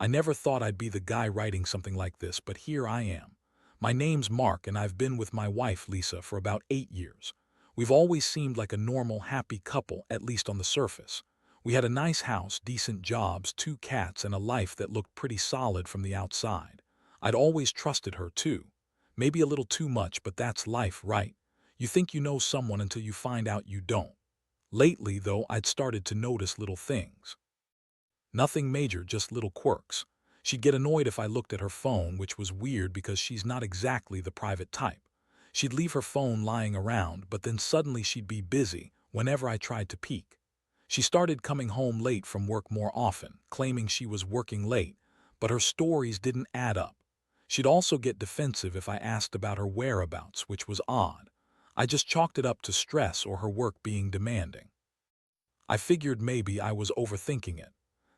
I never thought I'd be the guy writing something like this, but here I am. My name's Mark, and I've been with my wife, Lisa, for about 8 years. We've always seemed like a normal, happy couple, at least on the surface. We had a nice house, decent jobs, 2 cats, and a life that looked pretty solid from the outside. I'd always trusted her, too. Maybe a little too much, but that's life, right? You think you know someone until you find out you don't. Lately, though, I'd started to notice little things. Nothing major, just little quirks. She'd get annoyed if I looked at her phone, which was weird because she's not exactly the private type. She'd leave her phone lying around, but then suddenly she'd be busy whenever I tried to peek. She started coming home late from work more often, claiming she was working late, but her stories didn't add up. She'd also get defensive if I asked about her whereabouts, which was odd. I just chalked it up to stress or her work being demanding. I figured maybe I was overthinking it.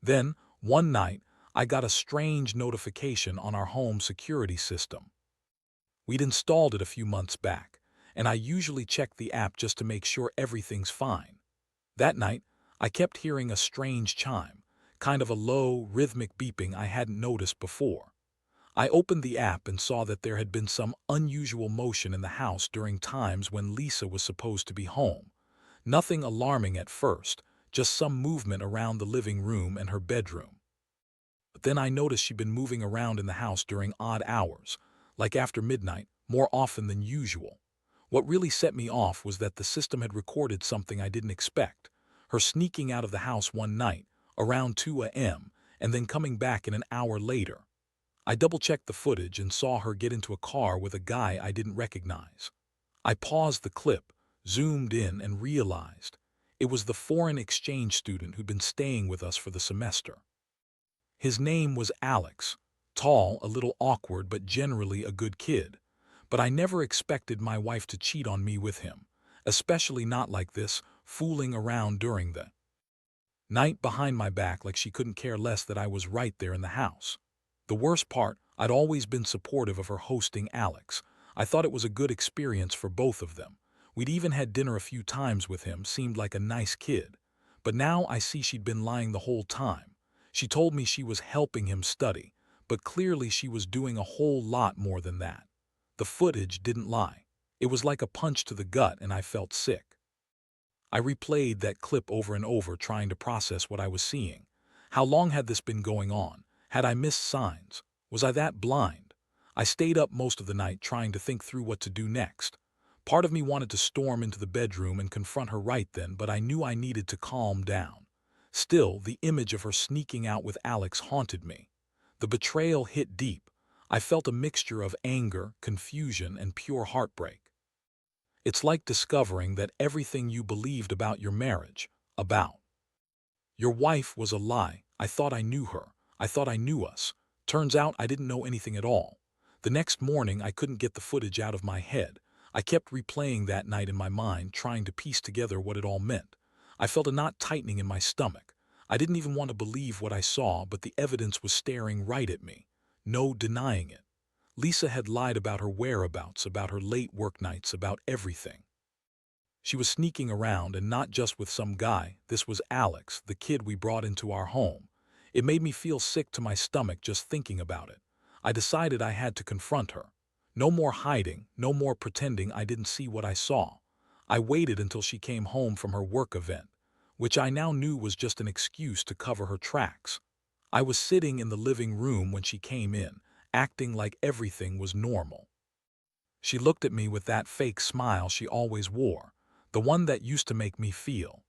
Then, one night, I got a strange notification on our home security system. We'd installed it a few months back, and I usually check the app just to make sure everything's fine. That night, I kept hearing a strange chime, kind of a low, rhythmic beeping I hadn't noticed before. I opened the app and saw that there had been some unusual motion in the house during times when Lisa was supposed to be home. Nothing alarming at first, just some movement around the living room and her bedroom. But then I noticed she'd been moving around in the house during odd hours, like after midnight, more often than usual. What really set me off was that the system had recorded something I didn't expect, her sneaking out of the house one night, around 2 a.m., and then coming back an hour later. I double-checked the footage and saw her get into a car with a guy I didn't recognize. I paused the clip, zoomed in, and realized it was the foreign exchange student who'd been staying with us for the semester. His name was Alex, tall, a little awkward, but generally a good kid. But I never expected my wife to cheat on me with him, especially not like this, fooling around during the night behind my back like she couldn't care less that I was right there in the house. The worst part, I'd always been supportive of her hosting Alex. I thought it was a good experience for both of them. We'd even had dinner a few times with him, seemed like a nice kid. But now I see she'd been lying the whole time. She told me she was helping him study, but clearly she was doing a whole lot more than that. The footage didn't lie. It was like a punch to the gut, and I felt sick. I replayed that clip over and over, trying to process what I was seeing. How long had this been going on? Had I missed signs? Was I that blind? I stayed up most of the night trying to think through what to do next. Part of me wanted to storm into the bedroom and confront her right then, but I knew I needed to calm down. Still, the image of her sneaking out with Alex haunted me. The betrayal hit deep. I felt a mixture of anger, confusion, and pure heartbreak. It's like discovering that everything you believed about your marriage, about your wife, was a lie. I thought I knew her. I thought I knew us. Turns out I didn't know anything at all. The next morning, I couldn't get the footage out of my head. I kept replaying that night in my mind, trying to piece together what it all meant. I felt a knot tightening in my stomach. I didn't even want to believe what I saw, but the evidence was staring right at me. No denying it. Lisa had lied about her whereabouts, about her late work nights, about everything. She was sneaking around, and not just with some guy. This was Alex, the kid we brought into our home. It made me feel sick to my stomach just thinking about it. I decided I had to confront her. No more hiding, no more pretending I didn't see what I saw. I waited until she came home from her work event, which I now knew was just an excuse to cover her tracks. I was sitting in the living room when she came in, acting like everything was normal. She looked at me with that fake smile she always wore, the one that used to make me feel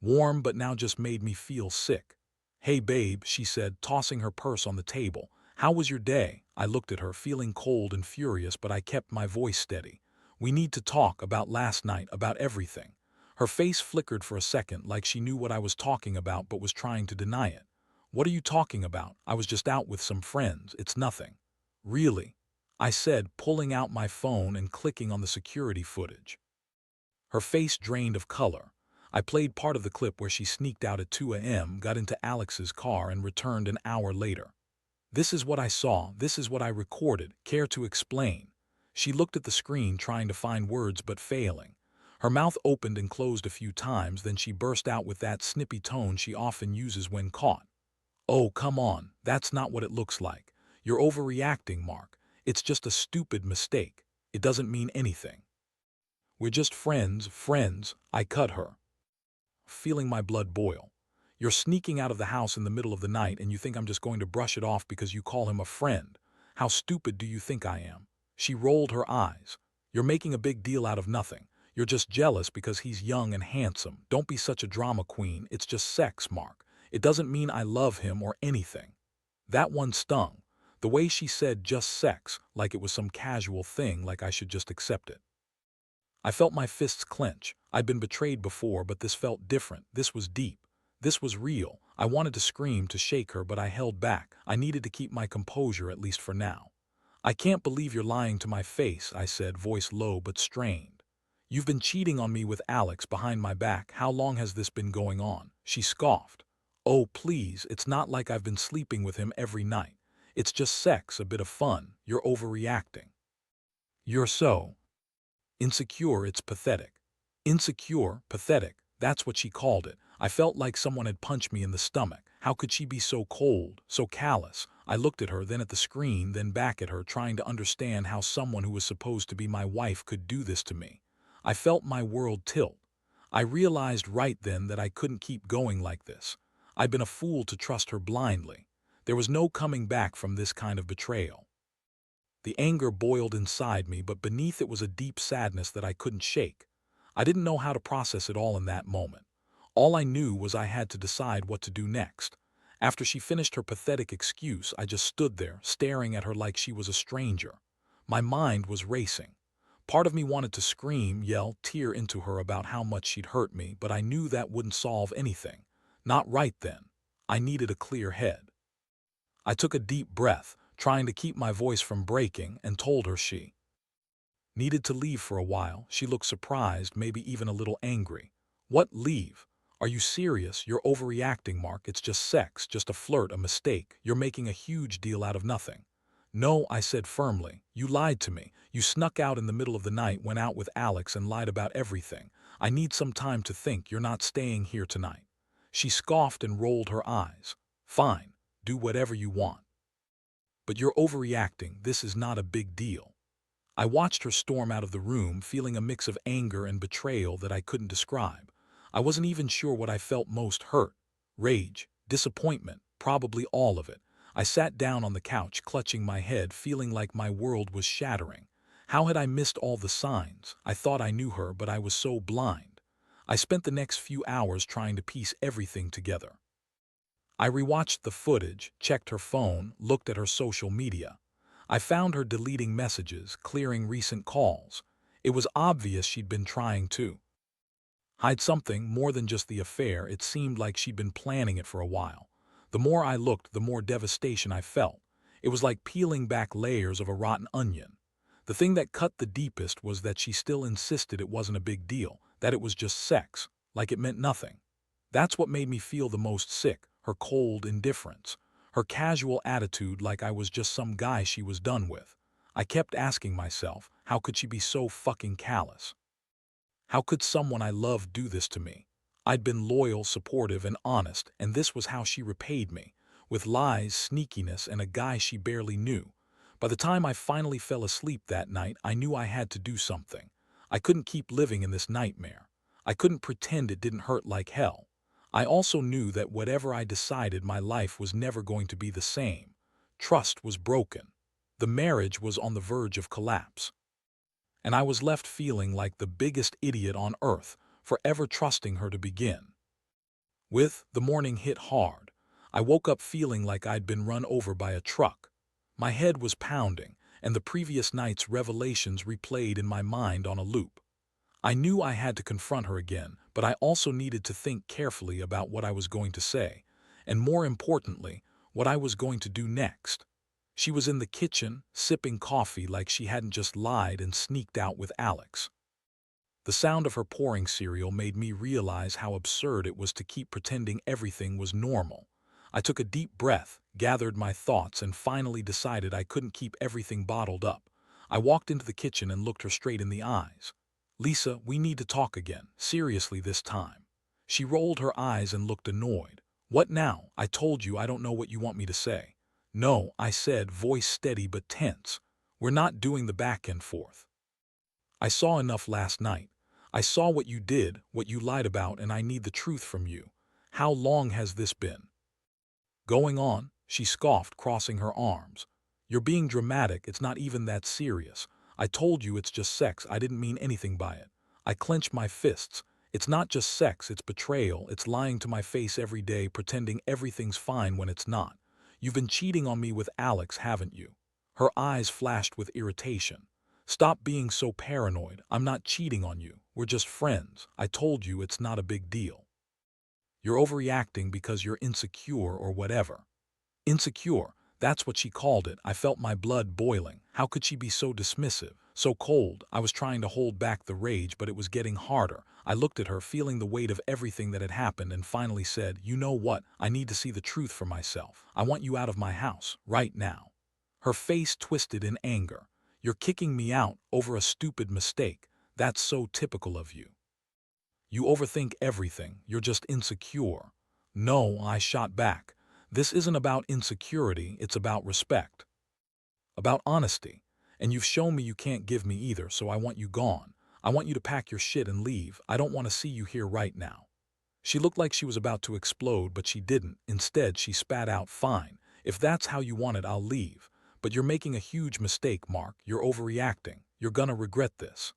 warm but now just made me feel sick. "Hey babe," she said, tossing her purse on the table. "How was your day?" I looked at her, feeling cold and furious, but I kept my voice steady. "We need to talk about last night, about everything." Her face flickered for a second, like she knew what I was talking about but was trying to deny it. "What are you talking about? I was just out with some friends. It's nothing." "Really?" I said, pulling out my phone and clicking on the security footage. Her face drained of color. I played part of the clip where she sneaked out at 2 a.m., got into Alex's car, and returned an hour later. "This is what I saw. This is what I recorded. Care to explain?" She looked at the screen, trying to find words but failing. Her mouth opened and closed a few times, then she burst out with that snippy tone she often uses when caught. Oh, come on, that's not what it looks like. You're overreacting, Mark. It's just a stupid mistake. It doesn't mean anything. We're just friends, I cut her, feeling my blood boil. You're sneaking out of the house in the middle of the night and you think I'm just going to brush it off because you call him a friend. How stupid do you think I am? She rolled her eyes. You're making a big deal out of nothing. You're just jealous because he's young and handsome. Don't be such a drama queen. It's just sex, Mark. It doesn't mean I love him or anything. That one stung. The way she said just sex, like it was some casual thing, like I should just accept it. I felt my fists clench. I'd been betrayed before, but this felt different. This was deep. This was real. I wanted to scream, to shake her, but I held back. I needed to keep my composure, at least for now. I can't believe you're lying to my face, I said, voice low but strained. You've been cheating on me with Alex behind my back. How long has this been going on? She scoffed. Oh, please, it's not like I've been sleeping with him every night. It's just sex, a bit of fun. You're overreacting. You're so insecure, it's pathetic. Insecure, pathetic, that's what she called it. I felt like someone had punched me in the stomach. How could she be so cold, so callous? I looked at her, then at the screen, then back at her, trying to understand how someone who was supposed to be my wife could do this to me. I felt my world tilt. I realized right then that I couldn't keep going like this. I'd been a fool to trust her blindly. There was no coming back from this kind of betrayal. The anger boiled inside me, but beneath it was a deep sadness that I couldn't shake. I didn't know how to process it all in that moment. All I knew was I had to decide what to do next. After she finished her pathetic excuse, I just stood there, staring at her like she was a stranger. My mind was racing. Part of me wanted to scream, yell, tear into her about how much she'd hurt me, but I knew that wouldn't solve anything. Not right then. I needed a clear head. I took a deep breath, trying to keep my voice from breaking, and told her she needed to leave for a while. She looked surprised, maybe even a little angry. What, leave? Are you serious? You're overreacting, Mark. It's just sex, just a flirt, a mistake. You're making a huge deal out of nothing. No, I said firmly. You lied to me. You snuck out in the middle of the night, went out with Alex, and lied about everything. I need some time to think. You're not staying here tonight. She scoffed and rolled her eyes. Fine, do whatever you want. But you're overreacting. This is not a big deal. I watched her storm out of the room, feeling a mix of anger and betrayal that I couldn't describe. I wasn't even sure what I felt most: hurt, rage, disappointment, probably all of it. I sat down on the couch, clutching my head, feeling like my world was shattering. How had I missed all the signs? I thought I knew her, but I was so blind. I spent the next few hours trying to piece everything together. I rewatched the footage, checked her phone, looked at her social media. I found her deleting messages, clearing recent calls. It was obvious she'd been trying to hide something more than just the affair. It seemed like she'd been planning it for a while. The more I looked, the more devastation I felt. It was like peeling back layers of a rotten onion. The thing that cut the deepest was that she still insisted it wasn't a big deal, that it was just sex, like it meant nothing. That's what made me feel the most sick: her cold indifference, her casual attitude, like I was just some guy she was done with. I kept asking myself, how could she be so fucking callous? How could someone I loved do this to me? I'd been loyal, supportive, and honest, and this was how she repaid me, with lies, sneakiness, and a guy she barely knew. By the time I finally fell asleep that night, I knew I had to do something. I couldn't keep living in this nightmare. I couldn't pretend it didn't hurt like hell. I also knew that whatever I decided, my life was never going to be the same. Trust was broken. The marriage was on the verge of collapse. And I was left feeling like the biggest idiot on earth for ever trusting her to begin with. The morning hit hard. I woke up feeling like I'd been run over by a truck. My head was pounding, and the previous night's revelations replayed in my mind on a loop. I knew I had to confront her again, but I also needed to think carefully about what I was going to say, and more importantly, what I was going to do next. She was in the kitchen, sipping coffee like she hadn't just lied and sneaked out with Alex. The sound of her pouring cereal made me realize how absurd it was to keep pretending everything was normal. I took a deep breath, gathered my thoughts, and finally decided I couldn't keep everything bottled up. I walked into the kitchen and looked her straight in the eyes. Lisa, we need to talk again, seriously this time. She rolled her eyes and looked annoyed. What now? I told you I don't know what you want me to say. No, I said, voice steady but tense. We're not doing the back and forth. I saw enough last night. I saw what you did, what you lied about, and I need the truth from you. How long has this been going on? She scoffed, crossing her arms. You're being dramatic. It's not even that serious. I told you it's just sex. I didn't mean anything by it. I clenched my fists. It's not just sex, it's betrayal. It's lying to my face every day, pretending everything's fine when it's not. You've been cheating on me with Alex, haven't you? Her eyes flashed with irritation. Stop being so paranoid. I'm not cheating on you. We're just friends. I told you it's not a big deal. You're overreacting because you're insecure or whatever. Insecure, that's what she called it. I felt my blood boiling. How could she be so dismissive, so cold? I was trying to hold back the rage, but it was getting harder. I looked at her, feeling the weight of everything that had happened, and finally said, you know what? I need to see the truth for myself. I want you out of my house, right now. Her face twisted in anger. You're kicking me out over a stupid mistake. That's so typical of you. You overthink everything. You're just insecure. No, I shot back. This isn't about insecurity, it's about respect. About honesty. And you've shown me you can't give me either, so I want you gone. I want you to pack your shit and leave. I don't want to see you here right now. She looked like she was about to explode, but she didn't. Instead, she spat out, fine. If that's how you want it, I'll leave. But you're making a huge mistake, Mark. You're overreacting. You're gonna regret this.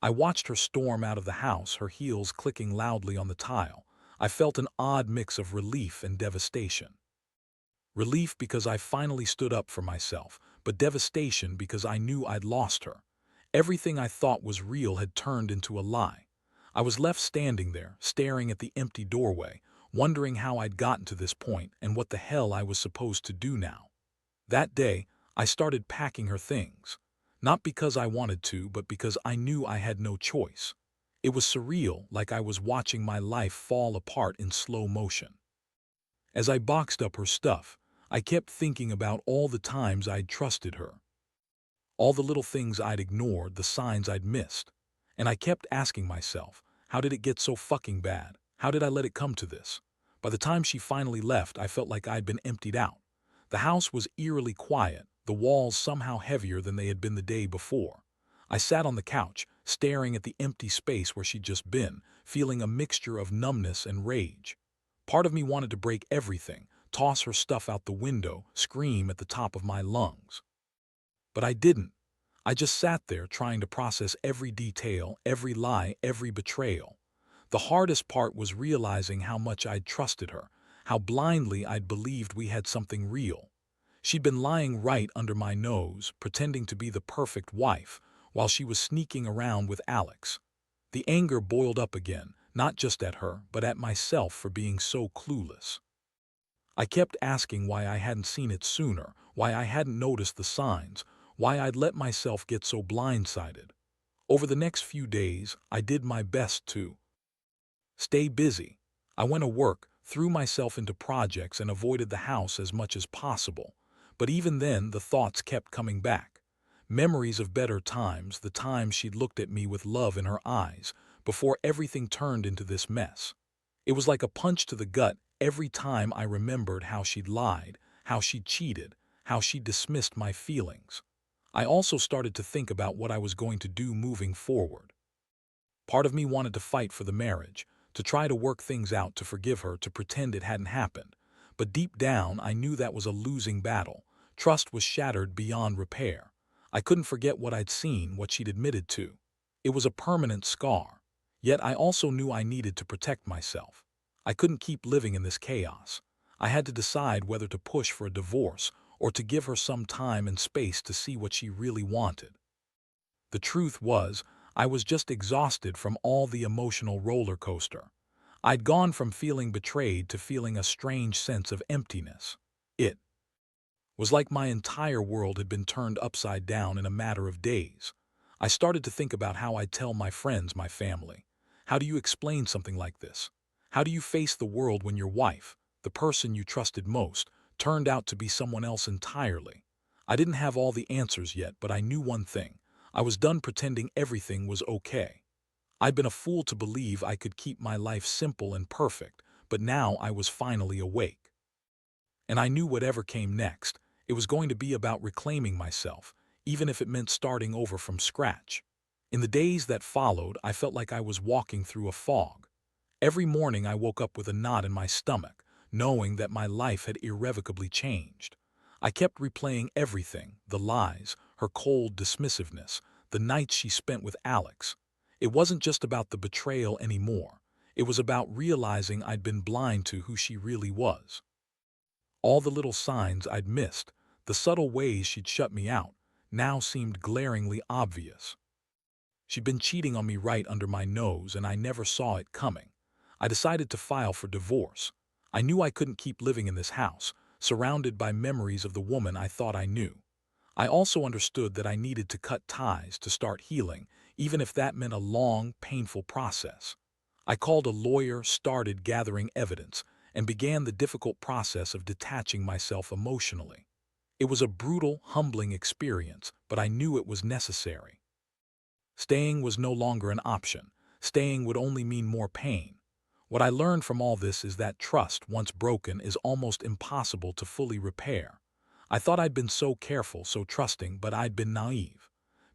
I watched her storm out of the house, her heels clicking loudly on the tile. I felt an odd mix of relief and devastation. Relief because I finally stood up for myself, but devastation because I knew I'd lost her. Everything I thought was real had turned into a lie. I was left standing there, staring at the empty doorway, wondering how I'd gotten to this point and what the hell I was supposed to do now. That day, I started packing her things. Not because I wanted to, but because I knew I had no choice. It was surreal, like I was watching my life fall apart in slow motion. As I boxed up her stuff, I kept thinking about all the times I'd trusted her. All the little things I'd ignored, the signs I'd missed. And I kept asking myself, how did it get so fucking bad? How did I let it come to this? By the time she finally left, I felt like I'd been emptied out. The house was eerily quiet, the walls somehow heavier than they had been the day before. I sat on the couch, staring at the empty space where she'd just been, feeling a mixture of numbness and rage. Part of me wanted to break everything, toss her stuff out the window, scream at the top of my lungs. But I didn't. I just sat there trying to process every detail, every lie, every betrayal. The hardest part was realizing how much I'd trusted her, how blindly I'd believed we had something real. She'd been lying right under my nose, pretending to be the perfect wife, while she was sneaking around with Alex. The anger boiled up again, not just at her, but at myself for being so clueless. I kept asking why I hadn't seen it sooner, why I hadn't noticed the signs, why I'd let myself get so blindsided. Over the next few days, I did my best to stay busy. I went to work, threw myself into projects, and avoided the house as much as possible. But even then, the thoughts kept coming back. Memories of better times, the times she'd looked at me with love in her eyes, before everything turned into this mess. It was like a punch to the gut every time I remembered how she'd lied, how she'd cheated, how she'd dismissed my feelings. I also started to think about what I was going to do moving forward. Part of me wanted to fight for the marriage, to try to work things out, to forgive her, to pretend it hadn't happened. But deep down, I knew that was a losing battle. Trust was shattered beyond repair. I couldn't forget what I'd seen, what she'd admitted to. It was a permanent scar. Yet I also knew I needed to protect myself. I couldn't keep living in this chaos. I had to decide whether to push for a divorce or to give her some time and space to see what she really wanted. The truth was, I was just exhausted from all the emotional roller coaster. I'd gone from feeling betrayed to feeling a strange sense of emptiness. It was like my entire world had been turned upside down in a matter of days. I started to think about how I'd tell my friends, my family. How do you explain something like this? How do you face the world when your wife, the person you trusted most, turned out to be someone else entirely? I didn't have all the answers yet, but I knew one thing. I was done pretending everything was okay. I'd been a fool to believe I could keep my life simple and perfect, but now I was finally awake. And I knew whatever came next, it was going to be about reclaiming myself, even if it meant starting over from scratch. In the days that followed, I felt like I was walking through a fog. Every morning I woke up with a knot in my stomach, knowing that my life had irrevocably changed. I kept replaying everything, the lies, her cold dismissiveness, the nights she spent with Alex. It wasn't just about the betrayal anymore. It was about realizing I'd been blind to who she really was. All the little signs I'd missed, the subtle ways she'd shut me out, now seemed glaringly obvious. She'd been cheating on me right under my nose, and I never saw it coming. I decided to file for divorce. I knew I couldn't keep living in this house, surrounded by memories of the woman I thought I knew. I also understood that I needed to cut ties to start healing, even if that meant a long, painful process. I called a lawyer, started gathering evidence, and began the difficult process of detaching myself emotionally. It was a brutal, humbling experience, but I knew it was necessary. Staying was no longer an option. Staying would only mean more pain. What I learned from all this is that trust, once broken, is almost impossible to fully repair. I thought I'd been so careful, so trusting, but I'd been naive.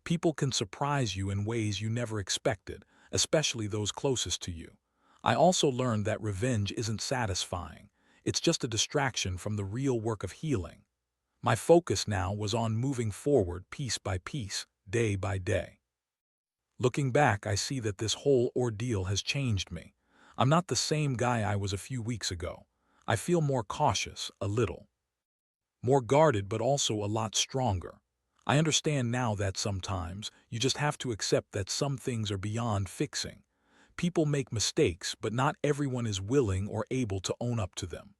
People can surprise you in ways you never expected, especially those closest to you. I also learned that revenge isn't satisfying. It's just a distraction from the real work of healing. My focus now was on moving forward piece by piece, day by day. Looking back, I see that this whole ordeal has changed me. I'm not the same guy I was a few weeks ago. I feel more cautious, a little. More guarded, but also a lot stronger. I understand now that sometimes you just have to accept that some things are beyond fixing. People make mistakes, but not everyone is willing or able to own up to them.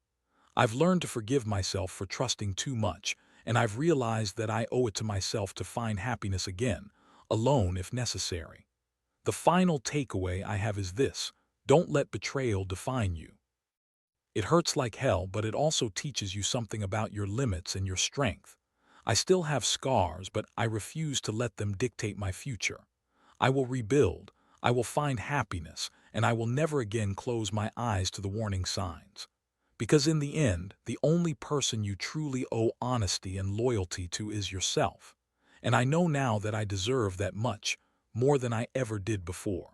I've learned to forgive myself for trusting too much, and I've realized that I owe it to myself to find happiness again, alone if necessary. The final takeaway I have is this: don't let betrayal define you. It hurts like hell, but it also teaches you something about your limits and your strength. I still have scars, but I refuse to let them dictate my future. I will rebuild, I will find happiness, and I will never again close my eyes to the warning signs. Because in the end, the only person you truly owe honesty and loyalty to is yourself. And I know now that I deserve that much, more than I ever did before.